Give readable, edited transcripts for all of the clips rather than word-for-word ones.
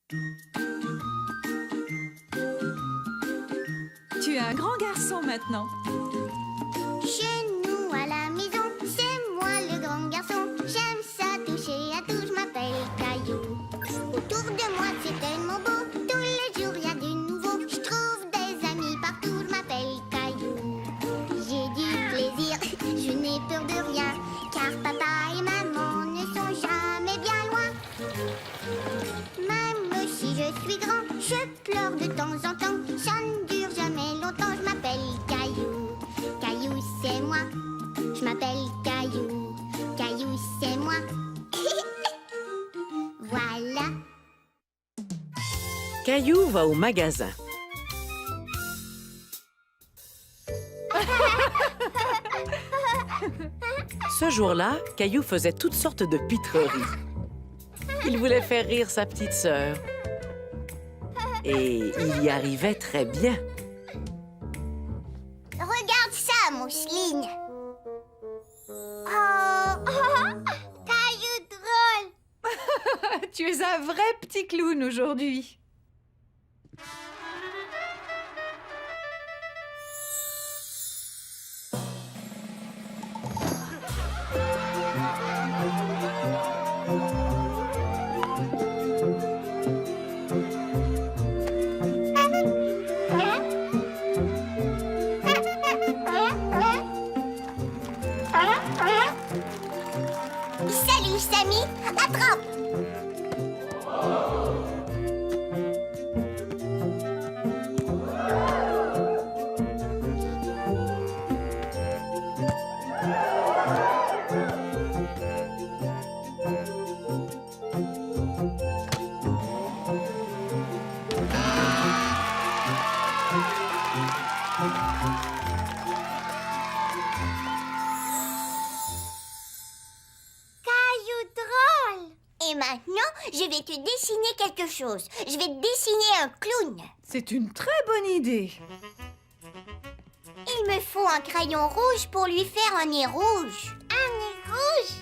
Tu es un grand garçon maintenant. Chez nous à la maison, c'est moi le grand garçon. J'aime ça toucher à tout, je m'appelle Caillou. Autour de moi c'est tellement beau, tous les jours il y a du nouveau. Je trouve des amis partout, je m'appelle Caillou. J'ai du plaisir, je n'ai peur de rien, car papa et maman ne sont jamais bien loin. Même si je suis grand, je pleure de temps en temps. Ça ne dure jamais longtemps, je m'appelle Caillou. Caillou, c'est moi. Je m'appelle Caillou. Caillou, c'est moi. Voilà. Caillou va au magasin. Ce jour-là, Caillou faisait toutes sortes de pitreries. Il voulait faire rire sa petite sœur. Et il y arrivait très bien. Regarde ça, Mousseline. Oh, Caillou drôle. Tu es un vrai petit clown aujourd'hui. Salut, Samy. Attrape. Caillou drôle. Et maintenant, je vais te dessiner quelque chose. Je vais te dessiner un clown. C'est une très bonne idée. Il me faut un crayon rouge pour lui faire un nez rouge. Un nez rouge?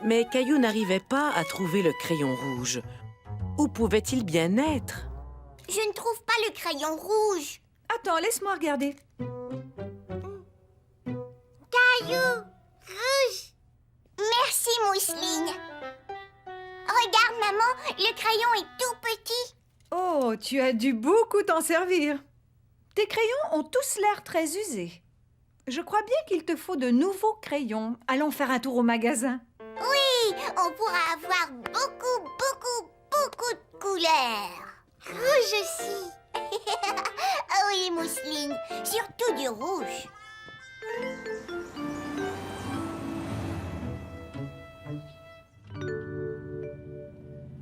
Mais Caillou n'arrivait pas à trouver le crayon rouge. Où pouvait-il bien être? Je ne trouve pas le crayon rouge. Attends, laisse-moi regarder. Caillou rouge. Merci, Mousseline. Regarde, maman, le crayon est tout petit. Oh, tu as dû beaucoup t'en servir. Tes crayons ont tous l'air très usés. Je crois bien qu'il te faut de nouveaux crayons. Allons faire un tour au magasin. Oui, on pourra avoir beaucoup de couleurs. Rouge aussi. Ah oui, Mousseline, surtout du rouge.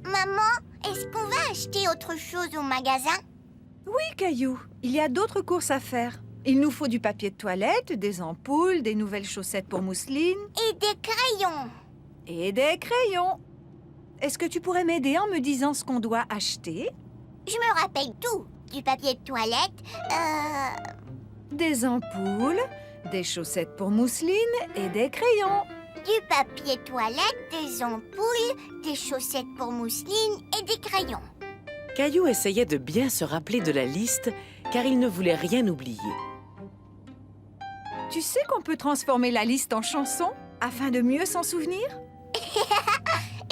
Maman, est-ce qu'on va acheter autre chose au magasin? Oui, Caillou, il y a d'autres courses à faire. Il nous faut du papier de toilette, des ampoules, des nouvelles chaussettes pour Mousseline Et des crayons. et des crayons. Est-ce que tu pourrais m'aider en me disant ce qu'on doit acheter? Je me rappelle tout. Du papier de toilette, Des ampoules, des chaussettes pour Mousseline et des crayons. du papier toilette, des ampoules, des chaussettes pour Mousseline et des crayons. Caillou essayait de bien se rappeler de la liste, car il ne voulait rien oublier. Tu sais qu'on peut transformer la liste en chanson afin de mieux s'en souvenir?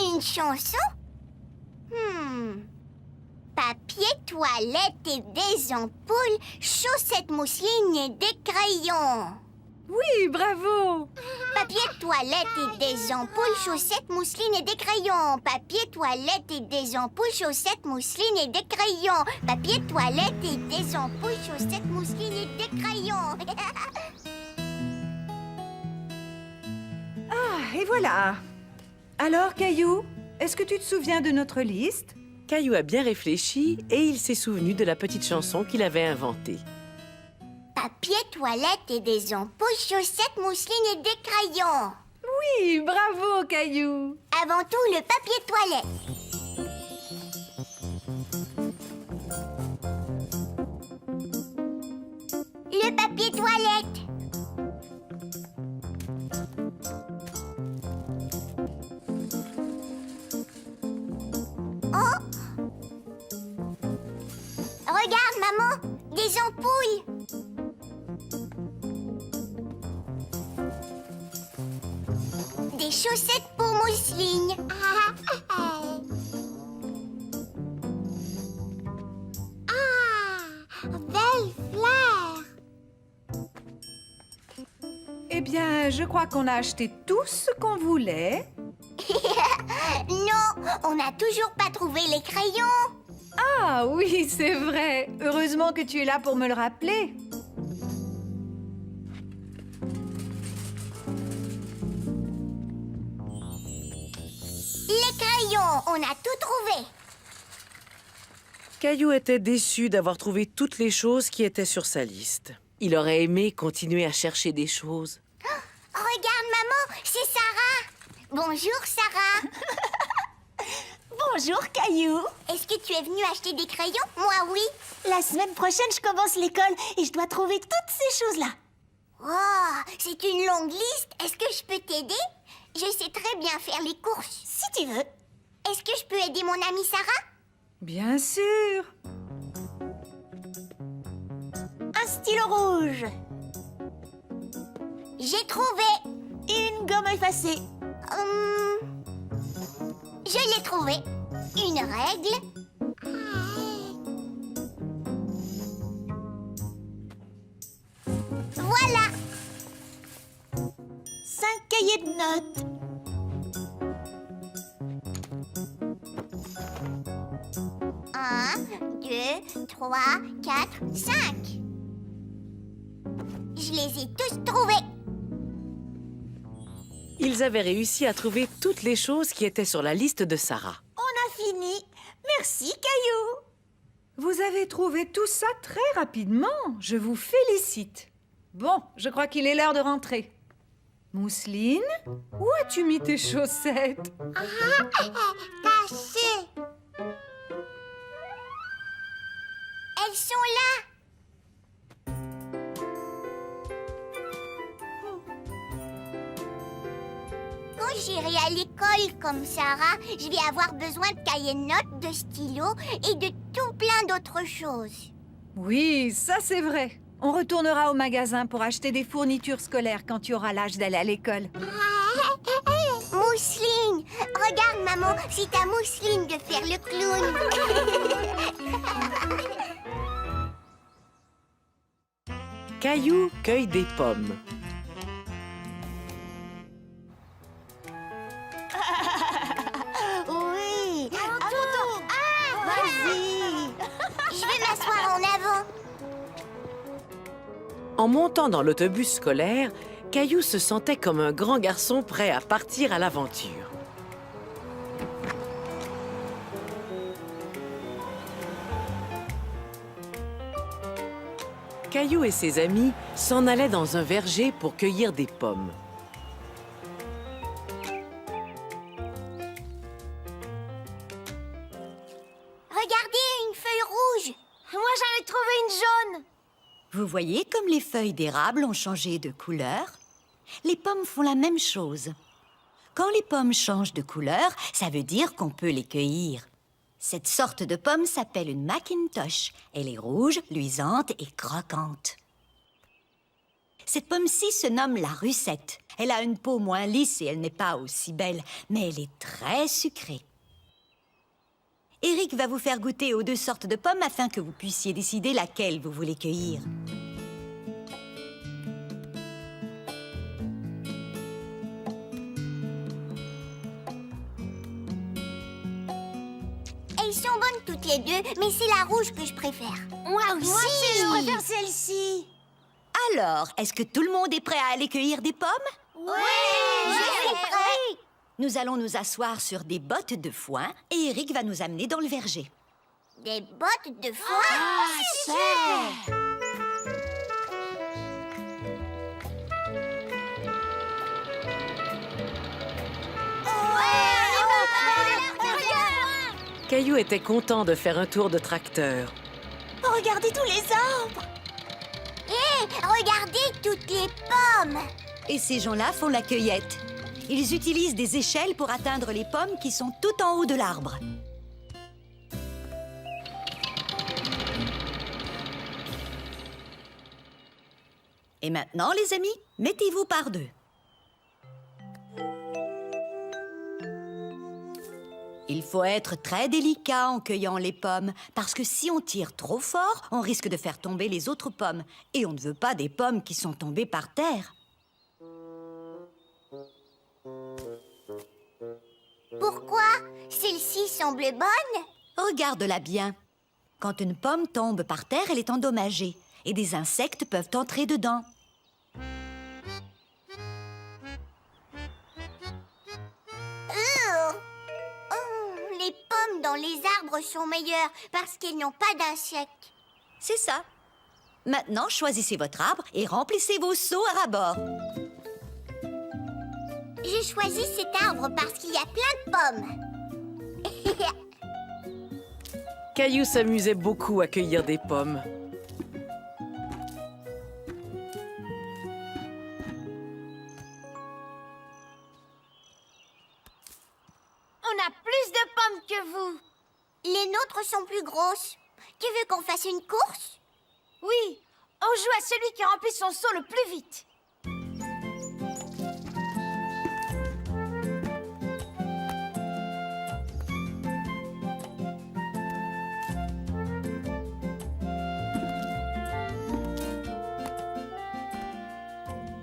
Une chanson? Papier toilette et des ampoules, chaussettes mousseline et des crayons. Oui, bravo! Papier toilette et des ampoules, chaussettes mousseline et des crayons. Papier toilette et des ampoules, chaussettes mousseline et des crayons. Papier toilette et des ampoules, chaussettes mousseline et des crayons. Ah, et voilà! Alors, Caillou, est-ce que tu te souviens de notre liste? Caillou a bien réfléchi et il s'est souvenu de la petite chanson qu'il avait inventée. Papier toilette et des ampoules, chaussettes mousseline et des crayons. Oui, bravo, Caillou! Avant tout, le papier toilette. Le papier toilette. Oh, Des ampoules. Des chaussettes pour mousseline. Belle fleur. Eh bien, je crois qu'on a acheté tout ce qu'on voulait. Non, on n'a toujours pas trouvé les crayons. Ah oui, c'est vrai. Heureusement que tu es là pour me le rappeler. Les crayons, on a tout trouvé. Caillou était déçu d'avoir trouvé toutes les choses qui étaient sur sa liste. Il aurait aimé continuer à chercher des choses. Regarde, maman, c'est Sarah. Bonjour, Sarah. Bonjour, Caillou. Est-ce que tu es venue acheter des crayons? Moi, oui. La semaine prochaine, je commence l'école et je dois trouver toutes ces choses-là. Oh, c'est une longue liste. Est-ce que je peux t'aider? Je sais très bien faire les courses. Si tu veux. Est-ce que je peux aider mon amie Sarah? Bien sûr. Un stylo rouge. J'ai trouvé. Une gomme effacée. Je l'ai trouvé. Une règle. Voilà. 5 cahiers de notes. Un, 2, 3, 4, 5. Je les ai tous trouvés. Ils avaient réussi à trouver toutes les choses qui étaient sur la liste de Sarah. On a fini. Merci, Caillou. Vous avez trouvé tout ça très rapidement. Je vous félicite. Bon, je crois qu'il est l'heure de rentrer. Mousseline, où as-tu mis tes chaussettes? Cachées. Elles sont là. Quand j'irai à l'école comme Sarah, je vais avoir besoin de cahiers de notes, de stylos et de tout plein d'autres choses. Oui, ça c'est vrai. On retournera au magasin pour acheter des fournitures scolaires quand tu auras l'âge d'aller à l'école. Mousseline, regarde maman, c'est à Mousseline de faire le clown. Caillou cueille des pommes. Oui. Vas-y. Je vais m'asseoir en avant. En montant dans l'autobus scolaire, Caillou se sentait comme un grand garçon prêt à partir à l'aventure. Caillou et ses amis s'en allaient dans un verger pour cueillir des pommes. Regardez, une feuille rouge. Moi, j'en ai trouvé une jaune. Vous voyez comme les feuilles d'érable ont changé de couleur? Les pommes font la même chose. Quand les pommes changent de couleur, ça veut dire qu'on peut les cueillir. Cette sorte de pomme s'appelle une Macintosh. Elle est rouge, luisante et croquante. Cette pomme-ci se nomme la russette. Elle a une peau moins lisse et elle n'est pas aussi belle, mais elle est très sucrée. Eric va vous faire goûter aux deux sortes de pommes afin que vous puissiez décider laquelle vous voulez cueillir. Elles sont bonnes toutes les deux, mais c'est la rouge que je préfère. Moi aussi, je préfère celle-ci. Alors, est-ce que tout le monde est prêt à aller cueillir des pommes? Oui, je suis prêt. Nous allons nous asseoir sur des bottes de foin et Eric va nous amener dans le verger. Des bottes de foin. Caillou était content de faire un tour de tracteur. Oh, regardez tous les arbres! Hé, regardez toutes les pommes. Et ces gens-là font la cueillette. Ils utilisent des échelles pour atteindre les pommes qui sont tout en haut de l'arbre. Et maintenant, les amis, mettez-vous par deux. Il faut être très délicat en cueillant les pommes, parce que si on tire trop fort, on risque de faire tomber les autres pommes. Et on ne veut pas des pommes qui sont tombées par terre. Pourquoi? Celle-ci semble bonne. Regarde-la bien. Quand une pomme tombe par terre, elle est endommagée. Et des insectes peuvent entrer dedans. Les pommes dans les arbres sont meilleures parce qu'elles n'ont pas d'insectes. C'est ça. Maintenant, choisissez votre arbre et remplissez vos seaux à ras-bord. J'ai choisi cet arbre parce qu'il y a plein de pommes. Caillou s'amusait beaucoup à cueillir des pommes. On a plus de pommes que vous. Les nôtres sont plus grosses. Tu veux qu'on fasse une course? Oui, on joue à celui qui remplit son seau le plus vite.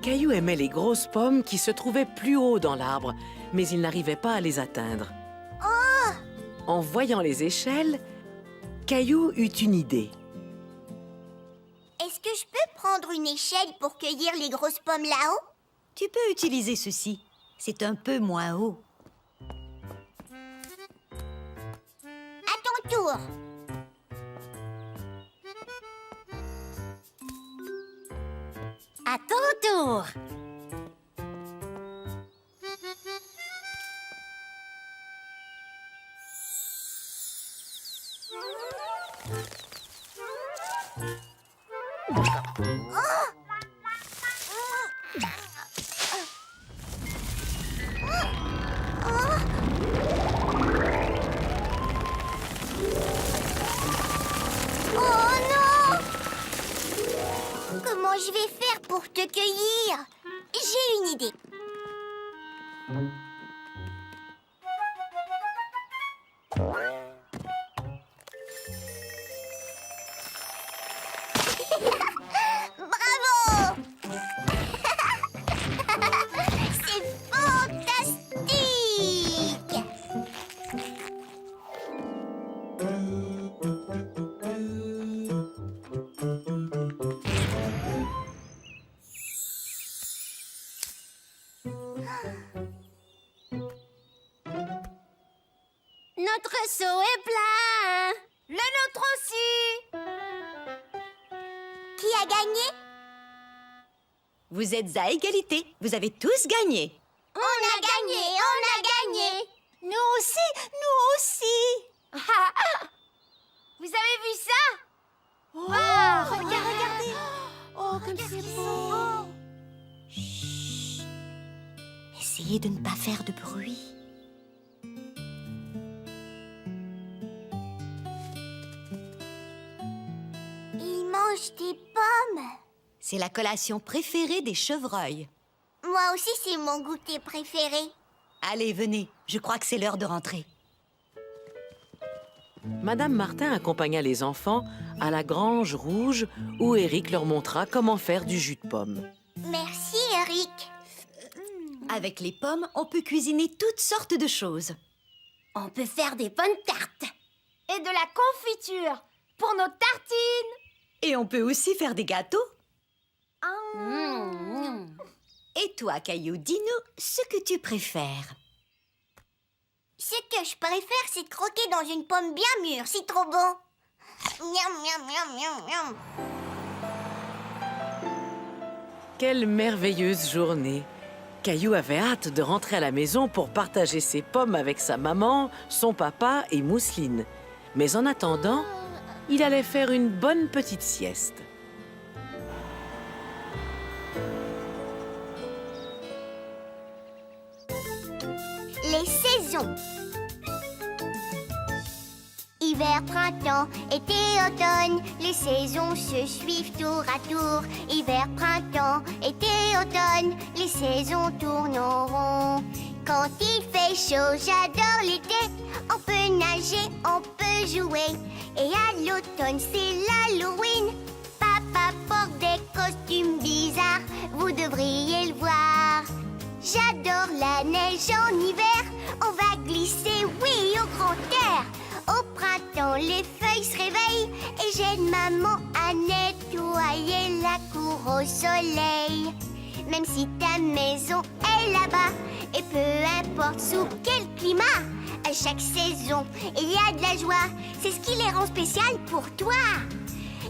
Caillou aimait les grosses pommes qui se trouvaient plus haut dans l'arbre, mais il n'arrivait pas à les atteindre. En voyant les échelles, Caillou eut une idée. Est-ce que je peux prendre une échelle pour cueillir les grosses pommes là-haut? Tu peux utiliser ceci. C'est un peu moins haut. À ton tour. À ton tour. Oh non! Comment je vais faire pour te cueillir? J'ai une idée. Bravo! C'est fantastique! Notre seau est plein. Le nôtre aussi. Qui a gagné? Vous êtes à égalité. Vous avez tous gagné. On a gagné, on a gagné. Nous aussi. Vous avez vu ça? Regardez. Oh, comme c'est beau. Essayez de ne pas faire de bruit. Ils mangent des pommes. C'est la collation préférée des chevreuils. Moi aussi, c'est mon goûter préféré. Allez, venez. Je crois que c'est l'heure de rentrer. Madame Martin accompagna les enfants à la grange rouge où Eric leur montra comment faire du jus de pomme. Merci, Eric. Avec les pommes, on peut cuisiner toutes sortes de choses. On peut faire des bonnes tartes. Et de la confiture pour nos tartines. Et on peut aussi faire des gâteaux. Et toi, Caillou, dis-nous ce que tu préfères. Ce que je préfère, c'est de croquer dans une pomme bien mûre. C'est trop bon. Miam, miam, miam, miam, miam. Quelle merveilleuse journée! Caillou avait hâte de rentrer à la maison pour partager ses pommes avec sa maman, son papa et Mousseline. Mais en attendant, il allait faire une bonne petite sieste. Les saisons. Il Hiver, printemps, été, automne, les saisons se suivent tour à tour. Hiver, printemps, été, automne, les saisons tournent en rond. Quand il fait chaud, j'adore l'été. On peut nager, on peut jouer. Et à l'automne, c'est l'Halloween. Papa porte des costumes bizarres, vous devriez le voir. J'adore la neige en hiver, on va glisser, oui, au grand air. Au printemps, les feuilles se réveillent et j'aide maman à nettoyer la cour au soleil. Même si ta maison est là-bas, et peu importe sous quel climat, à chaque saison, il y a de la joie, c'est ce qui les rend spéciales pour toi.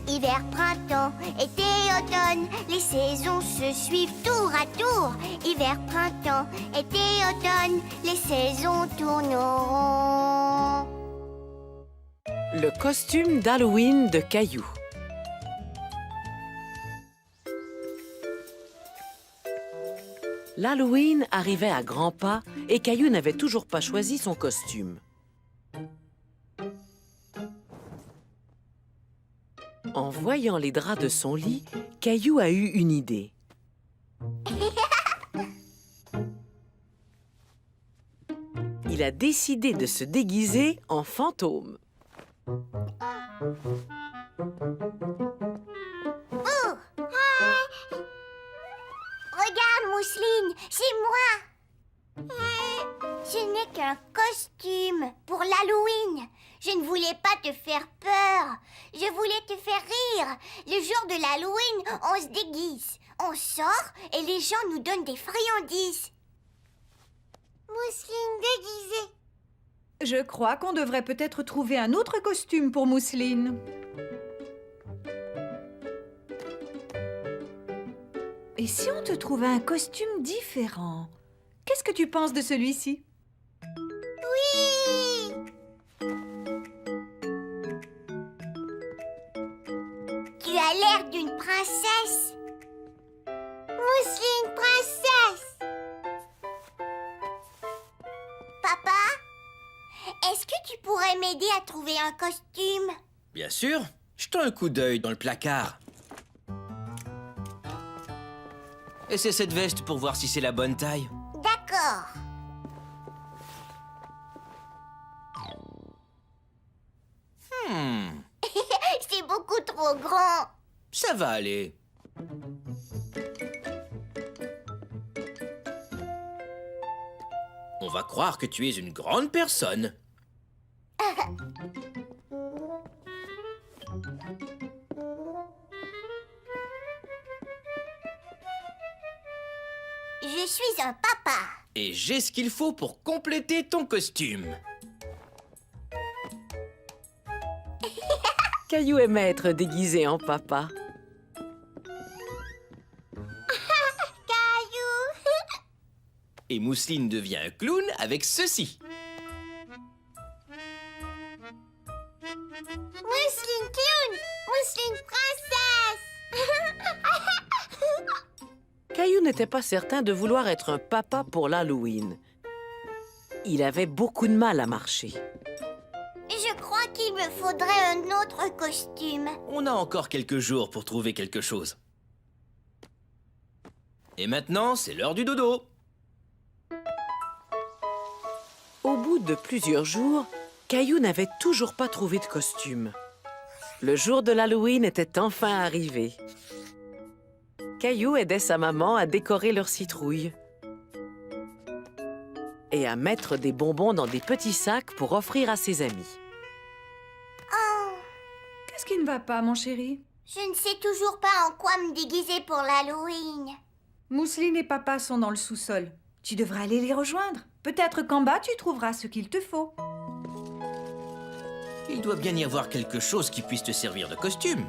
Hiver, printemps, été, automne, les saisons se suivent tour à tour. Hiver, printemps, été, automne, les saisons tourneront. Le costume d'Halloween de Caillou. L'Halloween arrivait à grands pas et Caillou n'avait toujours pas choisi son costume. En voyant les draps de son lit, Caillou a eu une idée. Il a décidé de se déguiser en fantôme. Regarde, Mousseline, c'est moi. Ce n'est qu'un costume pour l'Halloween. Je ne voulais pas te faire peur. Je voulais te faire rire. Le jour de l'Halloween, on se déguise. On sort et les gens nous donnent des friandises. Mousseline déguisée. Je crois qu'on devrait peut-être trouver un autre costume pour Mousseline. Et si on te trouvait un costume différent? Qu'est-ce que tu penses de celui-ci? Oui! Tu as l'air d'une princesse. Mousseline princesse. Papa, est-ce que tu pourrais m'aider à trouver un costume? Bien sûr, jetons un coup d'œil dans le placard. Essaie cette veste pour voir si c'est la bonne taille. D'accord. C'est beaucoup trop grand. Ça va aller. On va croire que tu es une grande personne. Je suis un papa. Et j'ai ce qu'il faut pour compléter ton costume. Caillou aimait être déguisé en papa. Caillou. Et Mousseline devient un clown avec ceci. Mousseline clown. Mousseline princesse. Caillou n'était pas certain de vouloir être un papa pour l'Halloween. Il avait beaucoup de mal à marcher. Je crois qu'il me faudrait un autre costume. On a encore quelques jours pour trouver quelque chose. Et maintenant, c'est l'heure du dodo. Au bout de plusieurs jours, Caillou n'avait toujours pas trouvé de costume. Le jour de l'Halloween était enfin arrivé. Caillou aidait sa maman à décorer leur citrouille et à mettre des bonbons dans des petits sacs pour offrir à ses amis. Oh, Qu'est-ce qui ne va pas, mon chéri? je ne sais toujours pas en quoi me déguiser pour l'Halloween. Mousseline et papa sont dans le sous-sol. Tu devrais aller les rejoindre. Peut-être qu'en bas, tu trouveras ce qu'il te faut. Il doit bien y avoir quelque chose qui puisse te servir de costume.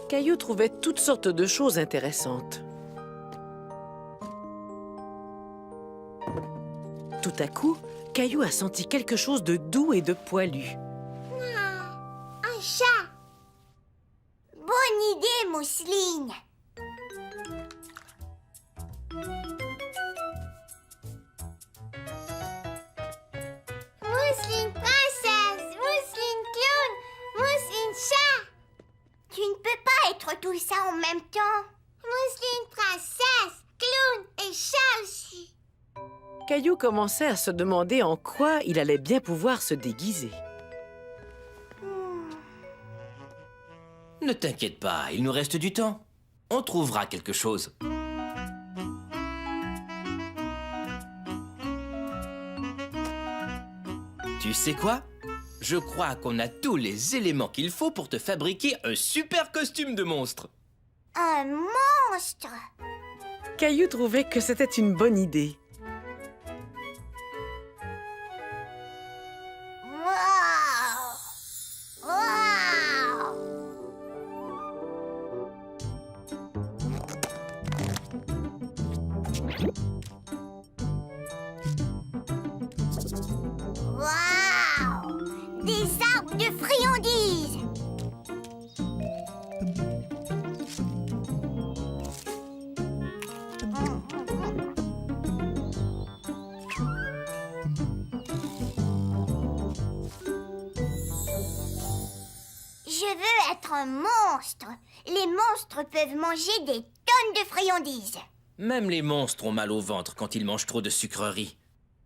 Caillou trouvait toutes sortes de choses intéressantes. Tout à coup, Caillou a senti quelque chose de doux et de poilu. Un chat. Bonne idée, Mousseline. Mousseline princesse, Mousseline ça en même temps. Mousseline, princesse, clown et chat aussi. Caillou commençait à se demander en quoi il allait bien pouvoir se déguiser. Ne t'inquiète pas, il nous reste du temps. On trouvera quelque chose. Tu sais quoi? Je crois qu'on a tous les éléments qu'il faut pour te fabriquer un super costume de monstre. Un monstre. Caillou trouvait que c'était une bonne idée. Wow! Wow! Wow! Des arbres de friandises! Je veux être un monstre. Les monstres peuvent manger des tonnes de friandises. Même les monstres ont mal au ventre quand ils mangent trop de sucreries.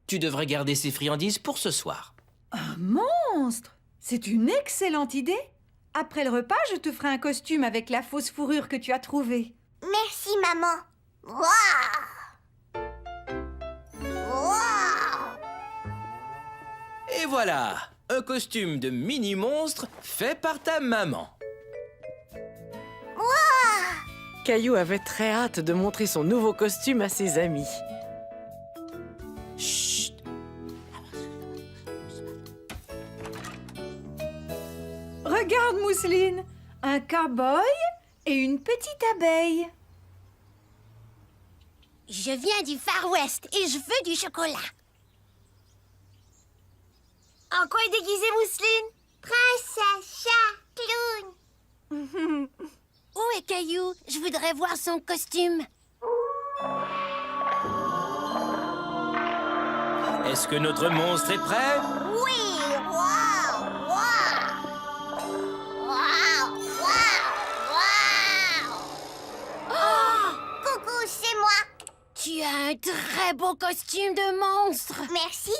Tu devrais garder ces friandises pour ce soir. Un monstre! C'est une excellente idée. Après le repas, je te ferai un costume avec la fausse fourrure que tu as trouvée. Merci, maman. Waouh! Waouh! Et voilà, un costume de mini-monstre fait par ta maman. Caillou avait très hâte de montrer son nouveau costume à ses amis. Chut! Regarde, Mousseline, un cow-boy et une petite abeille. Je viens du Far West et je veux du chocolat. En quoi est déguisée Mousseline? Princesse, chat, clown. Où est Caillou? Je voudrais voir son costume. Est-ce que notre monstre est prêt? Oui, waouh, waouh. Waouh, waouh, waouh. Coucou, c'est moi. Tu as un très beau costume de monstre. Merci.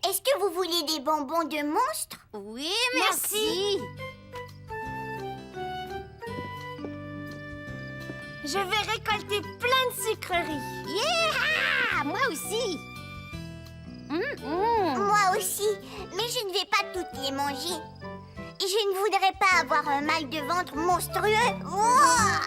Est-ce que vous voulez des bonbons de monstre? Oui, merci. Je vais récolter plein de sucreries. Yeah! Moi aussi. Moi aussi. Mais je ne vais pas toutes les manger. Et je ne voudrais pas avoir un mal de ventre monstrueux. Ouah!